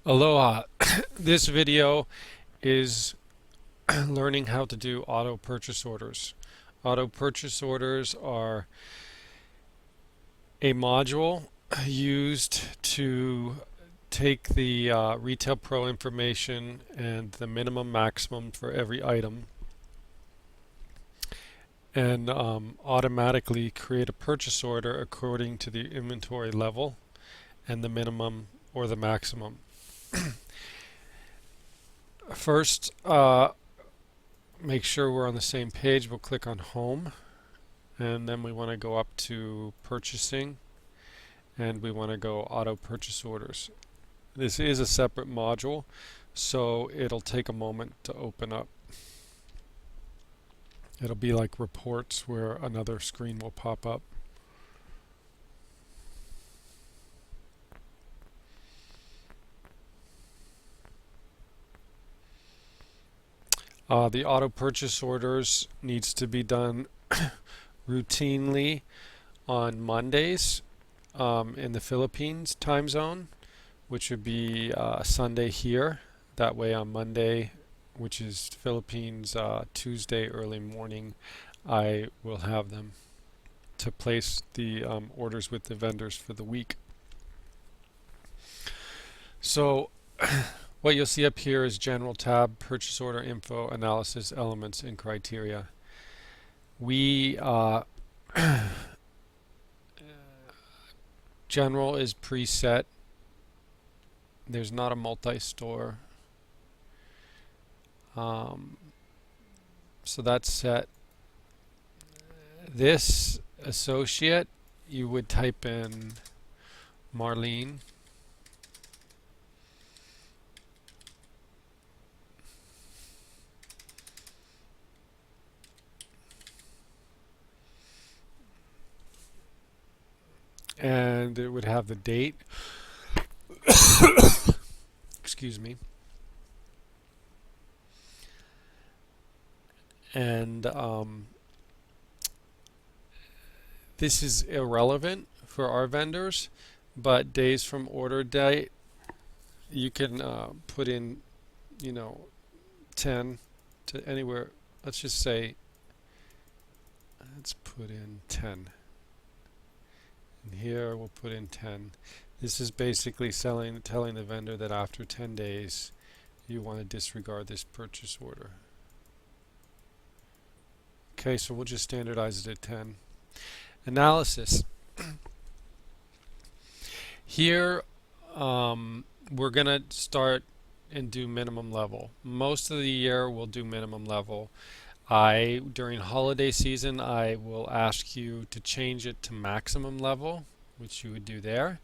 Aloha. This video is learning how to do auto purchase orders. Auto purchase orders are a module used to take the Retail Pro information and the minimum maximum for every item and automatically create a purchase order according to the inventory level and the minimum or the maximum. First, make sure we're on the same page. We'll click on Home, and then we want to go up to Purchasing, and we want to go Auto Purchase Orders. This is a separate module, so it'll take a moment to open up. It'll be like reports where another screen will pop up. The auto purchase orders needs to be done routinely on Mondays in the Philippines time zone, which would be Sunday here. That way on Monday, which is Philippines Tuesday early morning, I will have them to place the orders with the vendors for the week. So what you'll see up here is General tab, Purchase Order Info, Analysis, Elements, and Criteria. We General is preset. There's not a multi-store. So that's set. This associate, you would type in Marlene. And it would have the date. Excuse me. And this is irrelevant for our vendors, but days from order date, you can put in, 10 to anywhere. Let's just say, let's put in 10. And here we'll put in 10. This is basically telling the vendor that after 10 days you want to disregard this purchase order. Okay, so we'll just standardize it at 10. Analysis. Here we're going to start and do minimum level. Most of the year we'll do minimum level. During holiday season, I will ask you to change it to maximum level, which you would do there,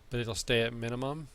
but it'll stay at minimum.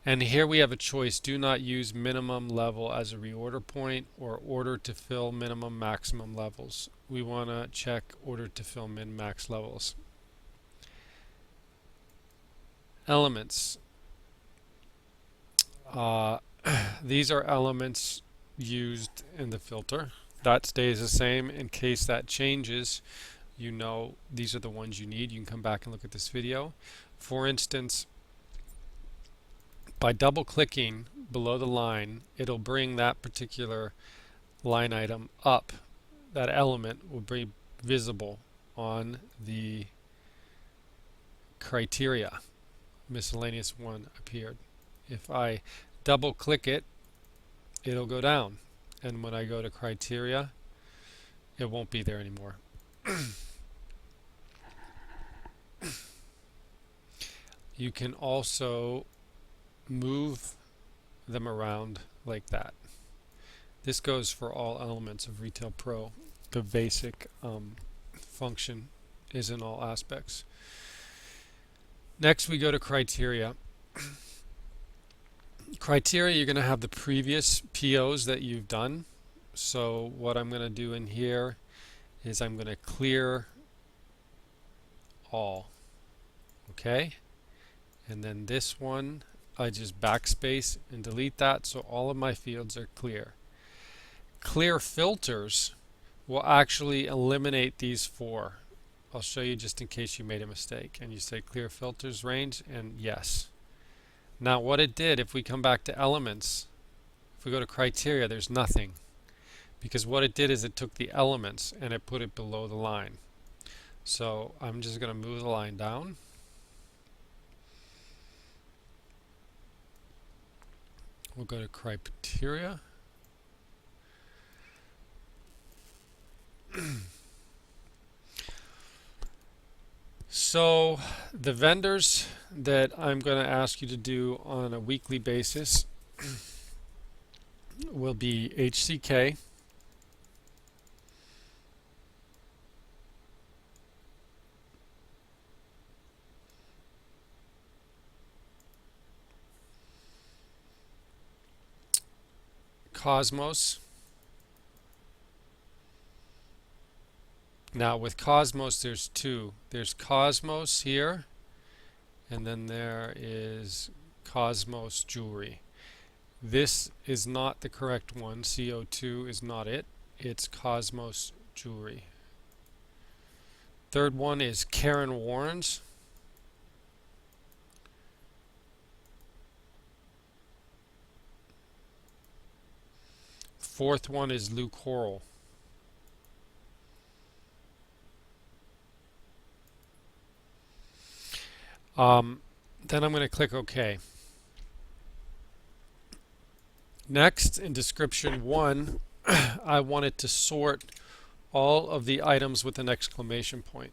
And here we have a choice. Do not use minimum level as a reorder point or order to fill minimum maximum levels. We want to check order to fill min max levels. Elements. These are elements used in the filter. That stays the same. In case that changes, you know these are the ones you need. You can come back and look at this video. For instance, by double clicking below the line, it'll bring that particular line item up. That element will be visible on the criteria. Miscellaneous one appeared. If I double click it, it'll go down, and when I go to criteria, it won't be there anymore. You can also move them around like that. This goes for all elements of Retail Pro. The basic function is in all aspects. Next we go to criteria. Criteria, you're going to have the previous POs that you've done. So what I'm going to do in here is I'm going to clear all. Okay? And then this one, I just backspace and delete that so all of my fields are clear. Clear filters will actually eliminate these four. I'll show you just in case you made a mistake. And you say clear filters range, and yes. Now what it did, if we come back to elements, if we go to criteria, there's nothing. Because what it did is it took the elements and it put it below the line. So I'm just going to move the line down. We'll go to criteria. So the vendors that I'm going to ask you to do on a weekly basis will be HCK, Cosmos. Now with Cosmos there's two. There's Cosmos here, and then there is Cosmos Jewelry. This is not the correct one. CO2 is not it. It's Cosmos Jewelry. Third one is Karen Warren's. Fourth one is Lou Coral. Then I'm going to click OK. Next, in description 1, I wanted to sort all of the items with an exclamation point.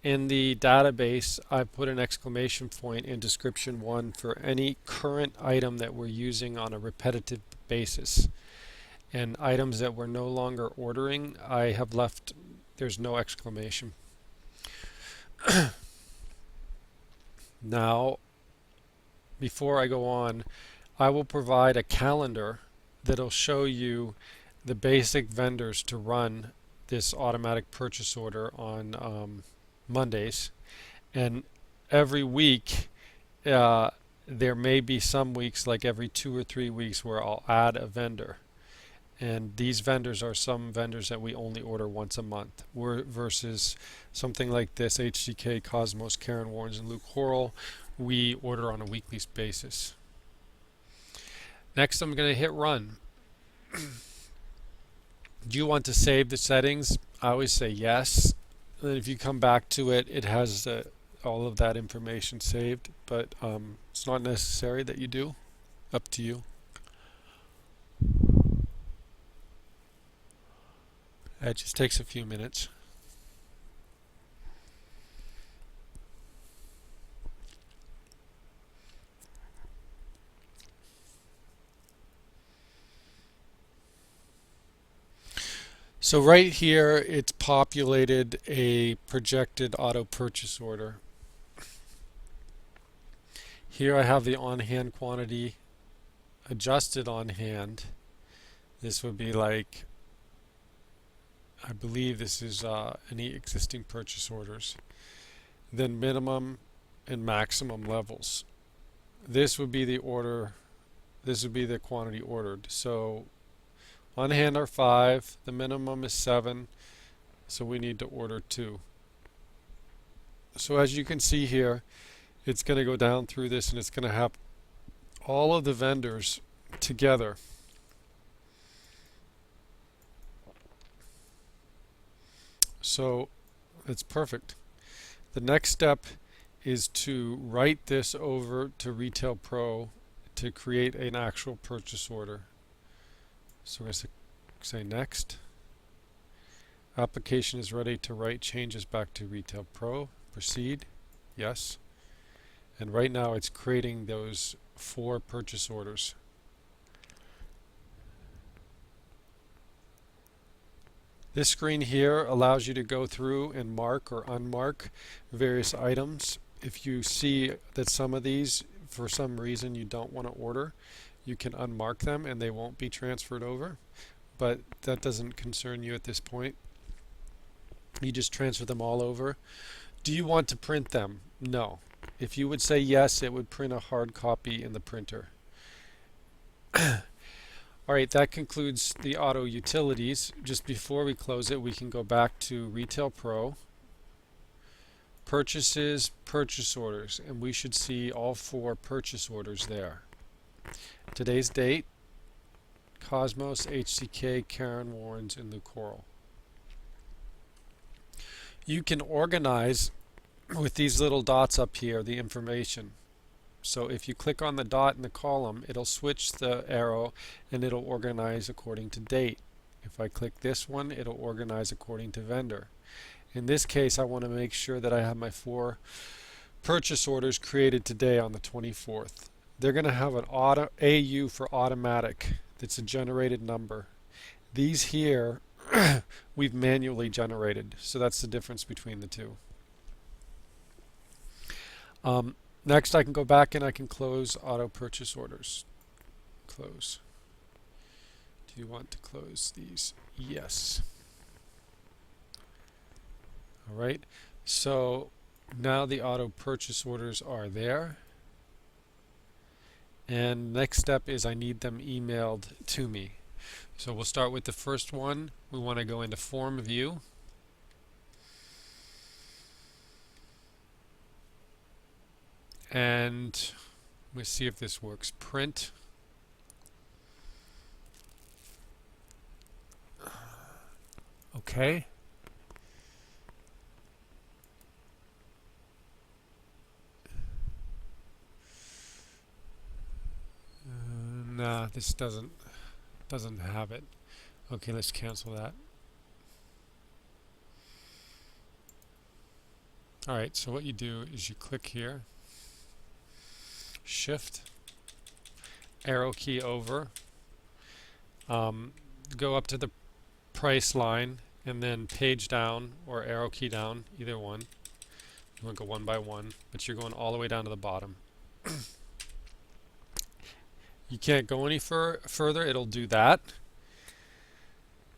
In the database, I put an exclamation point in description 1 for any current item that we're using on a repetitive basis. And items that we're no longer ordering, I have left, there's no exclamation. Now, before I go on, I will provide a calendar that'll show you the basic vendors to run this automatic purchase order on Mondays. And every week, there may be some weeks, like every 2 or 3 weeks, where I'll add a vendor. And these vendors are some vendors that we only order once a month, versus something like this, HCK, Cosmos, Karen Warren's, and Lou Coral, we order on a weekly basis. Next, I'm going to hit run. Do you want to save the settings? I always say yes. And then if you come back to it, it has all of that information saved, but it's not necessary that you do. Up to you. It just takes a few minutes. So right here, it's populated a projected auto purchase order. Here I have the on-hand quantity adjusted on hand. This would be like, I believe this is any existing purchase orders. Then minimum and maximum levels. This would be the order, this would be the quantity ordered. So on hand are 5, the minimum is 7, so we need to order 2. So as you can see here, it's going to go down through this and it's going to have all of the vendors together. So it's perfect. The next step is to write this over to Retail Pro to create an actual purchase order. So we're going to say next. Application is ready to write changes back to Retail Pro. Proceed. Yes. And right now it's creating those 4 purchase orders. This screen here allows you to go through and mark or unmark various items. If you see that some of these, for some reason, you don't want to order, you can unmark them and they won't be transferred over. But that doesn't concern you at this point. You just transfer them all over. Do you want to print them? No. If you would say yes, it would print a hard copy in the printer. Alright, that concludes the auto utilities. Just before we close it, we can go back to Retail Pro. purchases, purchase orders, and we should see all 4 purchase orders there. Today's date, Cosmos, HCK, Karen Warrens, and Lou Coral. You can organize with these little dots up here the information. So if you click on the dot in the column, it'll switch the arrow and it'll organize according to date. If I click this one, it'll organize according to vendor. In this case, I want to make sure that I have my 4 purchase orders created today on the 24th. They're going to have an AU for automatic. That's a generated number. These here we've manually generated, so that's the difference between the two. Next, I can go back and I can close auto purchase orders. Close. Do you want to close these? Yes. All right. So now the auto purchase orders are there. And next step is I need them emailed to me. So we'll start with the first one. We want to go into form view. And we'll see if this works. Print. Okay. Nah, this doesn't have it. Okay, let's cancel that. Alright, so what you do is you click here, shift, arrow key over, go up to the price line, and then page down or arrow key down, either one. You want to go one by one, but you're going all the way down to the bottom. You can't go any further, it'll do that.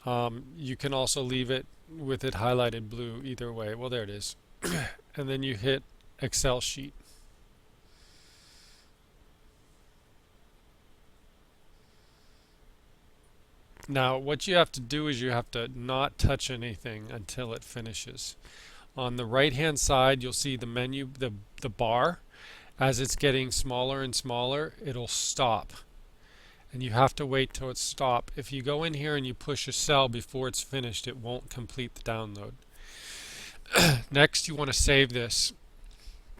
You can also leave it with it highlighted blue either way. Well, there it is. And then you hit Excel sheet. Now what you have to do is you have to not touch anything until it finishes. On the right hand side you'll see the menu, the bar. As it's getting smaller and smaller, it'll stop. And you have to wait till it's stopped. If you go in here and you push a cell before it's finished, it won't complete the download. Next, you want to save this.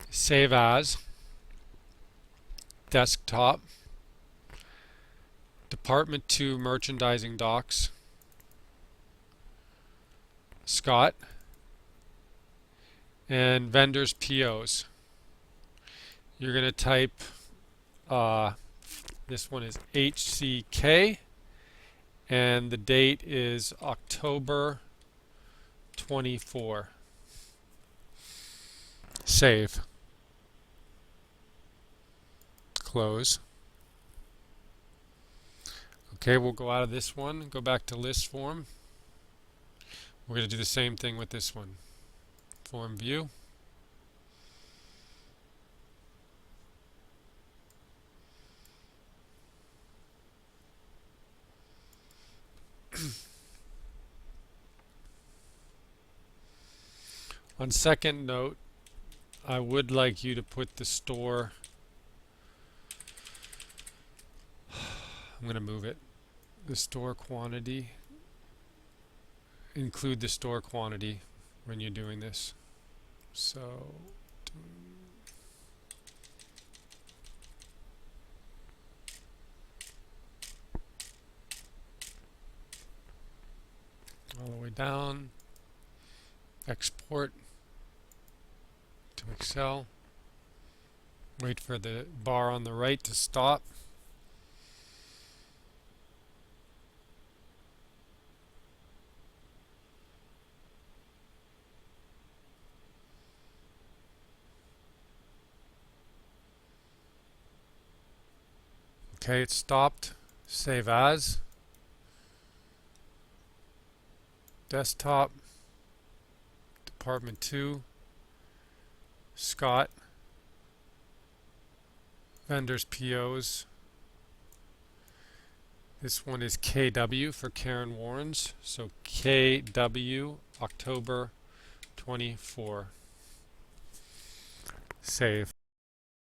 Save as, desktop, Department 2 Merchandising Docs, Scott, and vendors POs. You're going to type, this one is HCK, and the date is October 24. Save. Close. Okay, we'll go out of this one, go back to list form. We're going to do the same thing with this one. Form view. On second note, I would like you to put the store, I'm going to move it, the store quantity, include the store quantity when you're doing this. So, all the way down, export to Excel, wait for the bar on the right to stop. Okay, it stopped. Save as, desktop, Department 2, Scott, vendors POs. This one is KW for Karen Warrens, so KW October 24. Save.